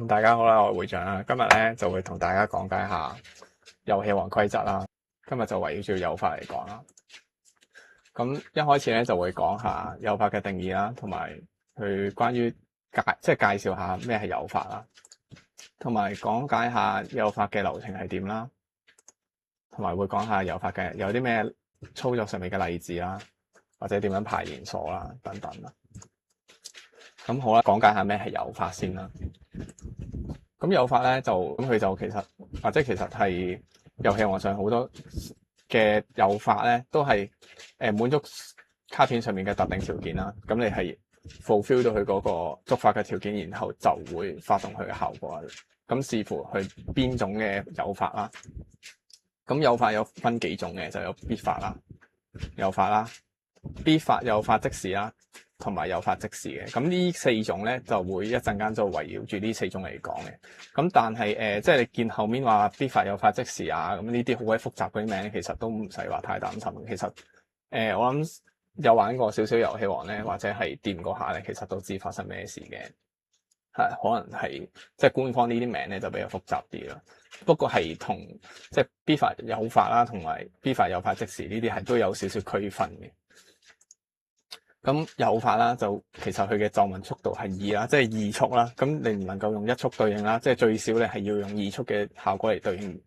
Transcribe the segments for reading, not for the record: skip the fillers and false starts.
大家好啦，我係會長啦。今日咧就會同大家講解下遊戲王規則啦。今日就圍繞住有法嚟講啦。咁一開始咧就會講下有法嘅定義啦，同埋佢關於介紹下咩係有法啦，同埋講解下有法嘅流程係點啦，同埋會講下有法嘅有啲咩操作上面嘅例子啦，或者點樣排連鎖啦等等啦。咁好啦，講解下咩係有法先啦。咁有法咧佢就其實係遊戲王上好多嘅有法咧，都係滿足卡片上面嘅特定條件啦。咁你係 fulfill 到佢嗰個觸發嘅條件，然後就會發動佢嘅效果。咁視乎佢邊種嘅有法啦。咁有法有分幾種嘅，就有必發啦、有法啦、必發、有法即時啦，同埋有法即時嘅。咁呢四種咧就會一陣間就圍繞住呢四種嚟講嘅。咁但係即係你見後面話必發、有法即時啊，咁呢啲好鬼複雜嗰啲名，其實都唔使話太擔心。其實我諗有玩過少少遊戲王咧，或者係掂過下咧，其實都知發生咩事嘅。可能係即係官方呢啲名咧就比較複雜啲啦。不過係同即係必發有法啦，同埋必發有法即時呢啲係都有少少區分嘅。咁有法啦，就其實佢嘅咒文速度係2啦，即係2速啦。咁你唔能夠用1速對應啦，即係最少你係要用2速嘅效果嚟對應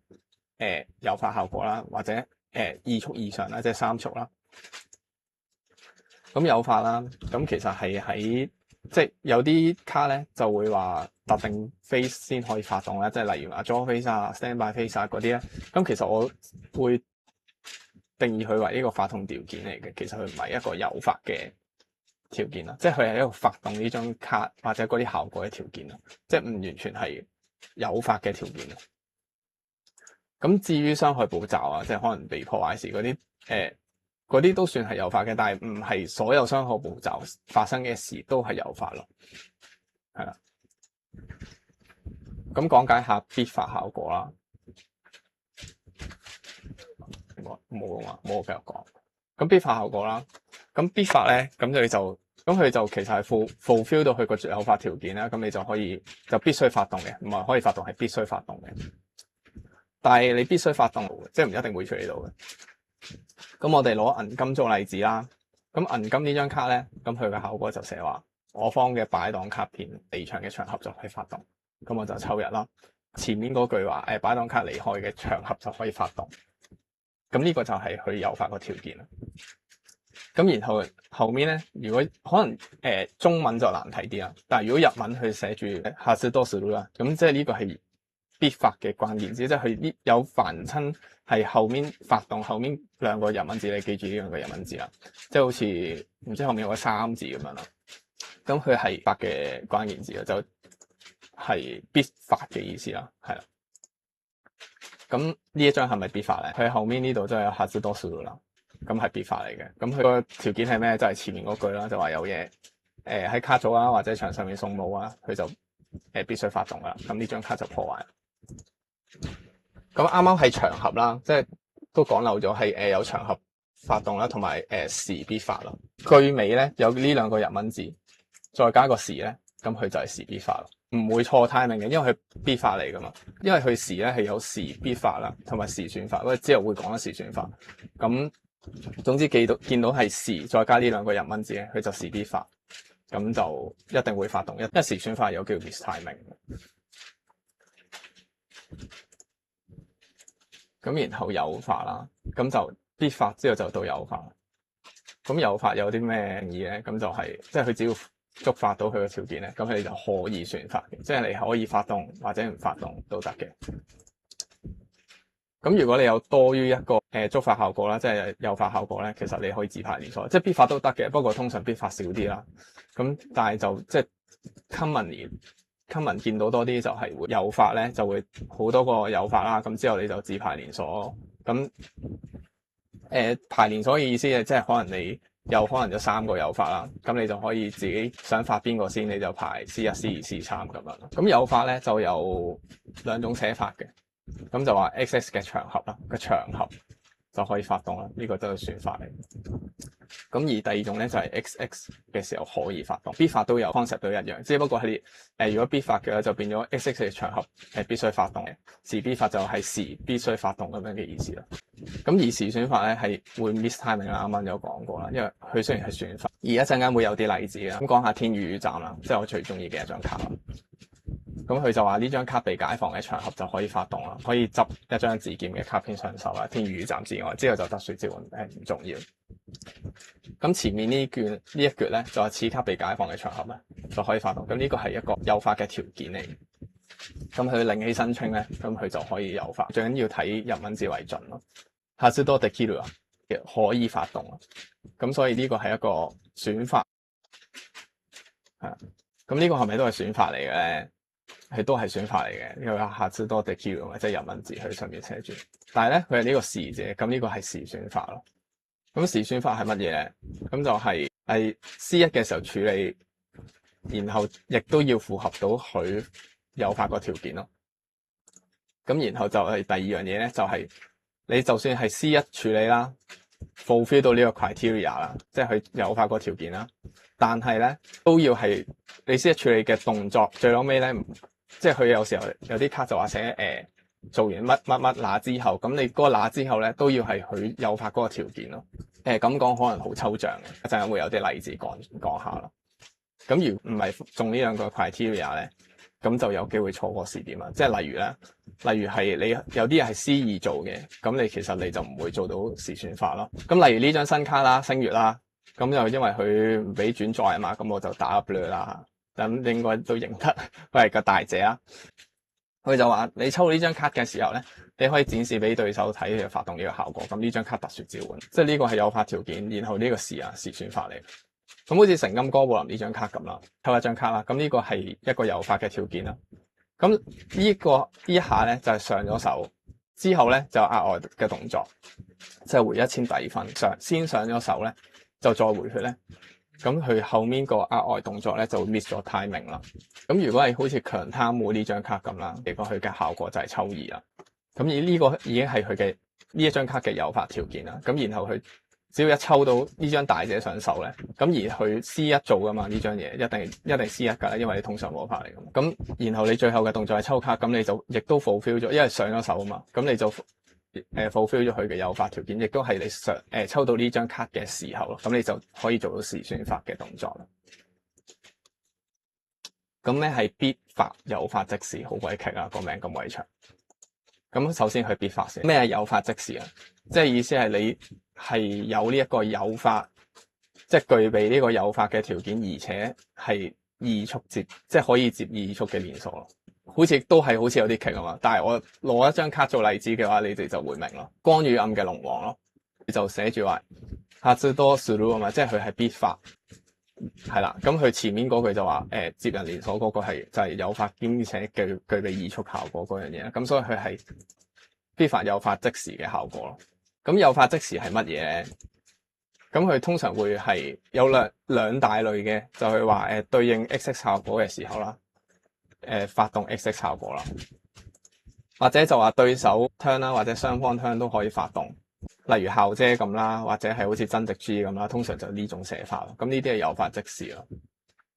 有法效果啦，或者2速以上啦，即係3速啦。咁有法啦，咁其實係喺即係有啲卡咧就會話特定 phase 先可以發動啦，即係例如話 draw phase 啊、standby phase 啊嗰啲咧。咁其實我會定義佢為呢個發動條件嚟嘅，其實佢唔係一個有法嘅條件啦，即係佢係一個發動呢張卡或者嗰啲效果嘅條件啦，即係唔完全係有法嘅條件。咁至於傷害步驟啊，即係可能被破壞時嗰啲嗰啲都算係有法嘅，但係唔係所有傷害步驟發生嘅事都係有法咯。係啦，咁講解下必發效果啦。冇我繼續講。咁必發效果啦，咁必發咧，咁佢就其實係 fulfill 到佢個有法條件啦。咁你就必須發動嘅，唔係可以發動，係必須發動嘅。但係你必須發動，即係唔一定會處理到嘅。咁我哋攞銀金做例子啦。咁銀金呢張卡咧，咁佢嘅效果就寫話，我方嘅擺檔卡片離場嘅場合就可以發動。咁我就抽一啦。前面嗰句話，擺檔卡離開嘅場合就可以發動。咁呢個就係佢有法個條件啦。咁然後後面咧，如果可能中文就難睇啲啦，但係如果日文佢寫住哈斯多斯魯啦，咁即係呢個係必發嘅關鍵字，即係佢有凡親係後面發動後面兩個日文字，你記住呢兩個日文字啦，即係好似唔知後面有個3字咁樣啦。咁佢係發嘅關鍵字啊，就係必發嘅意思啦，係啦。咁呢一張係咪必發咧？佢後面呢度都有哈斯多斯魯啦。咁係必發嚟嘅，咁佢個條件係咩？就係前面嗰句啦，就話有嘢喺卡組啊或者場上面送帽啊，佢就必須發動噶啦。咁呢張卡就破壞。咁啱啱係場合啦，即係都講漏咗係有場合發動啦，同埋時必發咯。句尾咧有呢兩個日文字，再加個時咧，咁佢就係時必發咯，唔會錯 timing 嘅，因為佢必發嚟噶嘛。因為佢時咧係有時必發啦，同埋時選法，之後會講時選法。咁總之見到係時再加呢兩個日文字咧，佢就時必發，咁就一定會發動。一時選法有叫 miss timing。咁然後有法啦，咁就必發之後就到有法。咁有法有啲咩意咧？咁就係即係佢只要觸發到佢嘅條件咧，咁佢就可以選法嘅，即係你可以發動或者唔發動都得嘅。咁如果你有多於一個觸發效果啦，即係有法效果咧，其實你可以自排連鎖，即係必發都得嘅，不過通常必發少啲啦。咁但係就即係 common 見到多啲就係會有法咧，就會好多個有法啦。咁之後你就自排連鎖。咁排連鎖嘅意思係即係可能你有可能有3個有法啦，咁你就可以自己想發邊個先，你就排 C1、C2、C3 咁樣。咁有法咧就有2種寫法嘅。咁就話 XX 嘅場合啦，個場合就可以發動啦，呢個都係算法嚟。咁而第二種咧就係 XX 嘅時候可以發動，必發都有 concept 都一樣，只不過係如果必發嘅話就變咗 XX 嘅場合係必須發動嘅，時必發就係時必須發動咁樣嘅意思啦。咁而時選法咧係會 miss timing 啦，啱啱有講過啦，因為佢雖然係選法，而一陣間會有啲例子啦。咁講下天宇站啦，即係我最中意嘅一張卡啦。咁佢就話呢張卡被解放嘅場合就可以發動啦，可以執一張自劍嘅卡片上手啦。天宇站之外，之後就特殊召喚唔重要。咁前面呢一橛咧就係此卡被解放嘅場合咧就可以發動。咁呢個係一個誘發嘅條件嚟。咁佢另起申請咧，咁佢就可以誘發。最緊要睇日文字為準咯。発動できる可以發動啊。咁所以呢個係一個選法係。咁呢個係咪都係選法嚟嘅咧？係都係選法嚟嘅，因為発動できる即係日文字佢上面寫住。但係咧佢係呢個時字，咁呢個係時選法咯。咁時選法係乜嘢咧？咁就係C1嘅時候處理，然後亦都要符合到佢誘發個條件咯。咁然後就係第二樣嘢咧，就係你就算係 C1 處理啦 ，fulfill 到呢個 criteria 啦，即係佢誘發個條件啦，但係咧都要係你 C1 處理嘅動作最後尾咧。即係佢有時候有啲卡就話寫做完乜乜乜那之後，咁你嗰個那之後咧都要係佢誘發嗰個條件咯。咁講可能好抽象嘅，一陣間會有啲例子講下咯。咁如果唔係中呢兩個 criteria 咧，咁就有機會錯過時點啊。即係例如係你有啲嘢係 C2做嘅，咁你其實你就唔會做到時選法咯。咁例如呢張新卡啦，星月啦，咁就因為佢唔俾轉載啊嘛，咁我就打 blur 啦。咁應該都認得佢係個大姐啦。佢就話你抽呢張卡嘅時候咧，你可以展示俾對手睇佢發動呢個效果。咁呢張卡特殊召喚，即係呢個係誘發條件，然後呢個時選法嚟。咁好似成金哥布林呢張卡咁啦，抽一張卡啦。咁呢個係一個誘發嘅條件啦。咁呢一下咧就係上咗手之後咧就額外嘅動作，即係回1000底分。先上咗手咧就再回血咧。咁佢後面個額外動作咧就會 miss 咗 timing 啦。咁如果係好似強貪污呢張卡咁啦，結果佢嘅效果就係抽2啦。咁而呢個已經係佢嘅呢一張卡嘅誘發條件啦。咁然後佢只要一抽到呢張大姐上手咧，咁而佢 C1 做噶嘛呢張嘢，一定 C1 噶啦，因為你通常魔法嚟噶嘛。咁然後你最後嘅動作係抽卡，咁你就亦都 fulfill 咗，因為上咗手啊嘛，咁你就fulfill 咗佢嘅誘發條件，亦都係你抽到呢張卡嘅時候咯，咁你就可以做到時選法嘅動作啦。咁咧係必發誘發即時，好鬼棘啊，個名咁鬼長。咁首先佢必發先，咩係誘發即時啊？即係意思係你係有呢一個誘發，即係具備呢個誘發嘅條件，而且係2速接，即係可以接2速嘅連鎖咯。好似都係好似有啲棘啊嘛，但係我攞一張卡做例子嘅話，你哋就會明咯。光與暗嘅龍王咯，你就寫住話発動する啊嘛，即係佢係必發，係啦。咁佢前面嗰句就話接人連鎖嗰個就係誘發兼且具備2速效果嗰樣嘢啦。咁所以佢係必發誘發即時嘅效果咯。咁誘發即時係乜嘢咧？咁佢通常會係有兩大類嘅，就係話對應 XX 效果嘅時候啦。發動 XX 效果啦，或者就話對手 turn 啦，或者雙方 turn 都可以發動，例如校姐咁啦，或者係好似增值 G 咁啦，通常就呢種寫法咯。咁呢啲係誘發即時咯，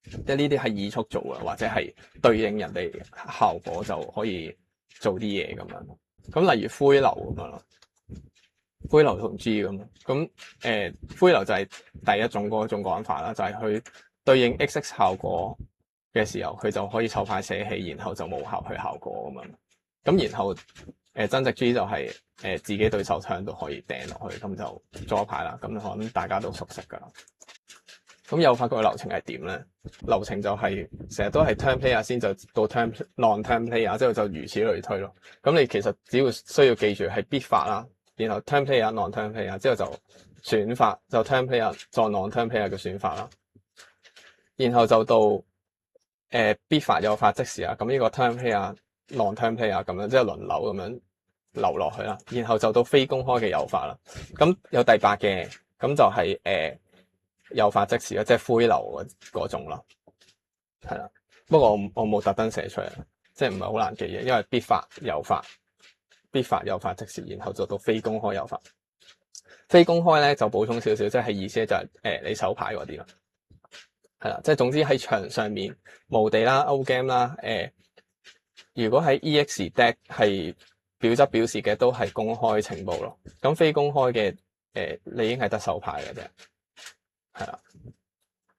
即係呢啲係2速做嘅，或者係對應人哋效果就可以做啲嘢咁樣。咁例如灰流咁樣咯，灰流同 G 咁灰流就係第一種嗰種講法啦，就係去對應 XX 效果嘅時候，佢就可以湊快捨棄，然後就無效去效果咁樣。咁然後增值 G 就係自己對手槍都可以掟落去，咁就左牌啦。咁可能大家都熟悉噶啦。咁誘發個流程係點咧？流程就係成日都係 turn player 先，就到 non-turn player 之後就如此類推咯。咁你其實只要需要記住係必發啦，然後 turn player non-turn player 之後就選法，就 turn player 再 non-turn player 嘅選法啦，然後就到必發誘發即時啊，咁呢個 turn player non-turn player 咁樣，即係輪流咁樣流落去啦。然後就到非公開嘅誘發啦。咁有第8嘅，咁就係誘發即時啦，即係灰流嗰種啦。係啦，不過我冇特登寫出嚟，即係唔係好難記嘅，因為必發誘發即時，然後就到非公開誘發。非公開咧就補充少少，即係意思就係你手牌嗰啲啦，係啦，即係總之喺場上面墓地啦、O game 啦，如果喺 EX deck 係表則表示嘅都係公開情報咯，咁非公開嘅你已經係得手牌嘅啫，係啦，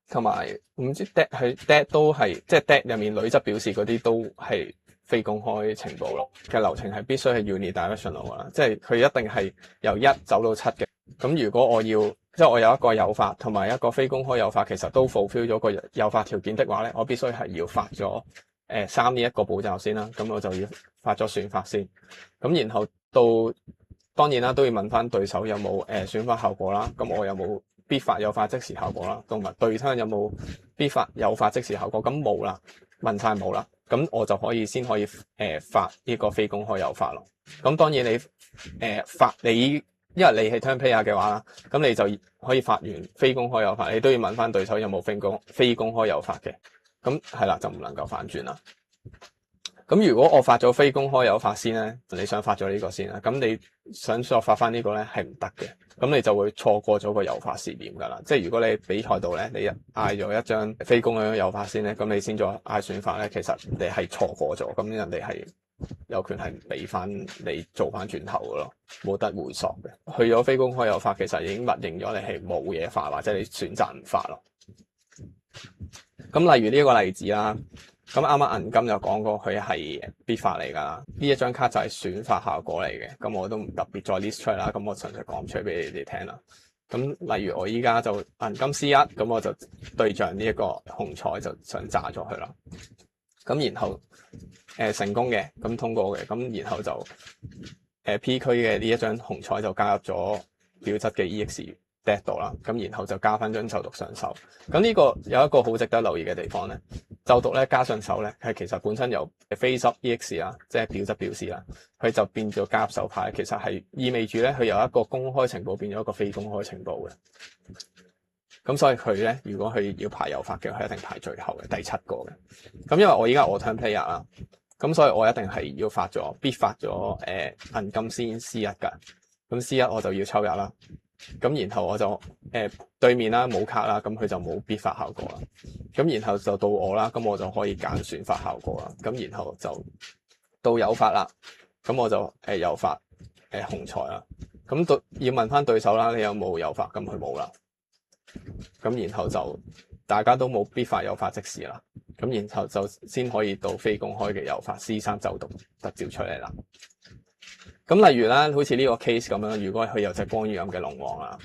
同埋唔知 deck 都係即係 deck 入面女則表示嗰啲都係非公開情報咯，嘅流程係必須係 unidirectional 噶啦，即係佢一定係由1走到7嘅。咁如果我要即係我有一個誘發同埋一個非公開誘發，其實都 fulfill 咗個誘發條件的話咧，我必須係要發咗3呢一個步驟先啦。咁我就要發咗選發先，咁然後到當然啦都要問翻對手有冇選發效果啦。咁我有冇必發誘發即時效果啦？同埋對方有冇必發誘發即時效果？咁冇啦，問晒冇啦，咁我就先可以發呢個非公開誘發咯。咁當然你發你。因為你係 turn player 嘅話啦，咁你就可以發完非公開誘發，你都要問翻對手有冇非公開誘發嘅，咁係啦，就唔能夠反轉啦。咁如果我發咗非公開誘發先咧，你想發咗呢個先啦，咁你想再發翻呢個咧係唔得嘅，咁你就會錯過咗個誘發時點噶啦。即係如果你比賽度咧，你嗌咗一張非公開誘發先咧，咁你先再嗌選發咧，其實你係錯過咗，咁人哋係有權係唔俾翻你做翻轉頭嘅咯，冇得回溯嘅。去咗非公開誘發，其實已經默認咗你係冇嘢發，或者你選擇唔發咯。咁例如呢個例子啦，咁啱啱銀金就講過佢係必發嚟㗎啦，呢一張卡就係選發效果嚟嘅，咁我都唔特別再 list 出嚟啦，咁我純粹講出嚟俾你哋聽啦。咁例如我依家就銀金 C1，咁我就對象呢一個紅彩就想炸咗佢啦。咁然後成功嘅，咁通過嘅，咁然後就P 區嘅呢一張紅彩就加入咗表質嘅 EX deck 度啦，咁然後就加翻張咒讀上手。咁呢個有一個好值得留意嘅地方咧，咒讀咧加上手咧係其實本身由 face up EX 啦，即係表質表示啦，佢就變咗加入手牌，其實係意味住咧佢由一個公開情報變咗一個非公開情報嘅。咁所以佢咧，如果佢要排誘發嘅，佢一定排最後嘅第7個嘅。咁因為我依家我 turn player 啦，咁所以我一定係要必發咗銀金先 C1 㗎。咁 C1 我就要抽入啦。咁然後我就對面啦冇卡啦，咁佢就冇必發效果啦。咁然後就到我啦，咁我就可以揀選發效果啦。咁然後就到誘發啦，咁我就誘發紅彩啦。咁要問翻對手啦，你有冇誘發？咁佢冇啦。咁然後就大家都冇必發誘發即時啦，咁然後就先可以到非公開嘅誘發 C3 咒讀特照出嚟啦。咁例如啦，好似呢個 case 咁樣，如果佢有隻光與暗嘅龍王啦，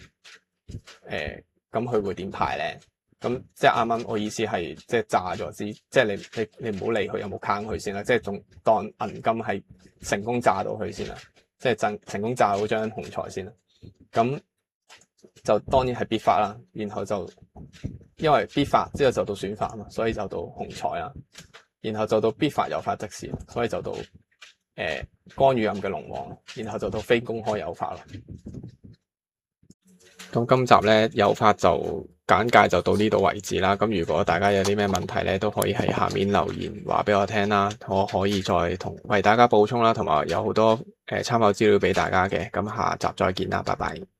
咁佢會點排咧？咁即係啱啱我意思係即係炸咗支，即係你唔好理佢有冇坑佢先啦，即係仲當銀金係成功炸到佢先啦，即係成功炸到張紅彩先啦。咁就當然係必發啦，然後就因為必發之後就到選發嘛，所以就到紅彩啦，然後就到必發誘發即時，所以就到光與暗嘅龍王，然後就到非公開誘發啦。咁今集咧誘發就簡介就到呢度為止啦。咁如果大家有啲咩問題咧，都可以喺下面留言話俾我聽啦，我可以再為大家補充啦，同埋有好多參考資料俾大家嘅。咁下集再見啦，拜拜。